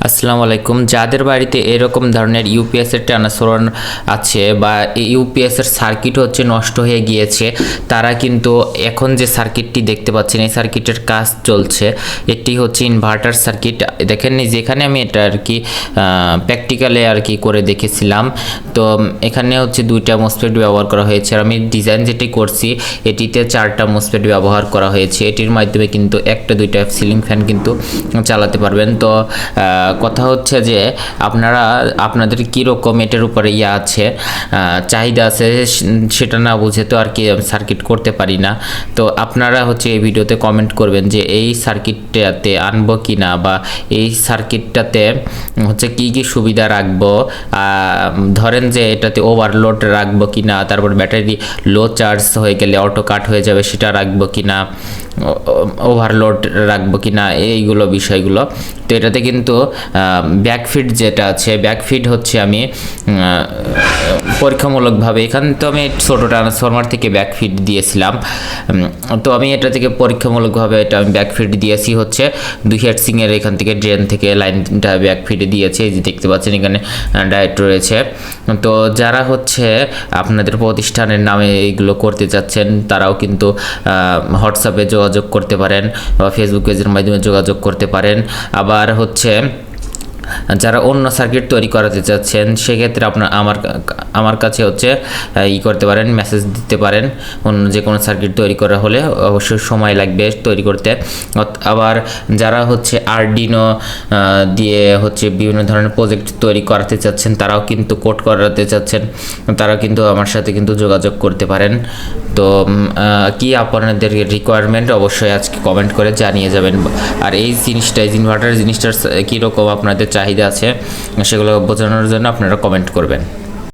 আসসালামু আলাইকুম। যাদের বাড়িতে এরকম ধরনের ইউপিএসের ট্রান্সফরমার আছে বা ইউপিএসের সার্কিট হচ্ছে নষ্ট হয়ে গিয়েছে, তারা কিন্তু এখন যে সার্কিটটি দেখতে পাচ্ছেন এই সার্কিটের কাজ চলছে। এটি হচ্ছে ইনভার্টার সার্কিট। দেখেন যেখানে আমি এটা আর কি প্র্যাকটিক্যালে আর কি করে দেখেছিলাম। তো এখানে হচ্ছে দুইটা মসফেট ব্যবহার করা হয়েছে, আর আমি ডিজাইন যেটি করছি এটিতে চারটা মসফেট ব্যবহার করা হয়েছে। এটির মাধ্যমে কিন্তু একটা দুইটা সিলিং ফ্যান কিন্তু চালাতে পারবেন। তো কথা হচ্ছে যে আপনাদের কীরকম এটার উপরে আছে চাহিদা আছে, সেটা না বুঝে তো আর কি সার্কিট করতে পারি না। তো আপনারা হচ্ছে এই ভিডিওতে কমেন্ট করবেন যে এই সার্কিটটাতে আনবো কি না, বা এই সার্কিটটাতে হচ্ছে কি কি সুবিধা রাখবো। ধরেন যে এটাতে ওভারলোড রাখবো কি না, তারপর ব্যাটারি লো চার্জ হয়ে গেলে অটো কাট হয়ে যাবে সেটা রাখবো কি না, ওভারলোড রাখবো কি না, এইগুলো বিষয়গুলো। তো এটাতে কিন্তু ব্যাকফিট যেটা আছে, ব্যাকফিট হচ্ছে আমি পরীক্ষামূলকভাবে এখান তো আমি ছোটো ট্রান্সফরমার থেকে ব্যাকফিট দিয়েছিলাম। তো আমি এটা থেকে পরীক্ষামূলকভাবে এটা আমি ব্যাকফিট দিয়েছি হচ্ছে 2 হেডসিংয়ের এখান থেকে ড্রেন থেকে লাইনটা ব্যাকফিটে দিয়েছে। এই যে দেখতে পাচ্ছেন এখানে ডায়েট রয়েছে। তো যারা হচ্ছে আপনাদের প্রতিষ্ঠানের নামে এইগুলো করতে চাচ্ছেন তারাও কিন্তু হোয়াটসঅ্যাপে যোগাযোগ করতে পারেন বা ফেসবুক পেজের মাধ্যমে যোগাযোগ করতে পারেন। আবার হচ্ছে যারা অন্য সার্কিট তৈরি করাতে চাচ্ছেন সেক্ষেত্রে আমার কাছে হচ্ছে করতে পারেন, মেসেজ দিতে পারেন। অন্য যে কোনো সার্কিট তৈরি করা হলে অবশ্যই সময় লাগবে তৈরি করতে। আবার যারা হচ্ছে আরডিনো দিয়ে হচ্ছে বিভিন্ন ধরনের প্রজেক্ট তৈরি করাতে চাচ্ছেন, তারাও কিন্তু কোড করাতে চাচ্ছেন, তারাও কিন্তু আমার সাথে কিন্তু যোগাযোগ করতে পারেন। তো কি আপনাদের রিকোয়ারমেন্ট অবশ্যই আজকে কমেন্ট করে জানিয়ে যাবেন। আর এই জিনিসটা, ইনভার্টার জিনিসটার কীরকম আপনাদের চাহিদা আছে সেগুলো বোঝানোর জন্য আপনারা কমেন্ট করবেন।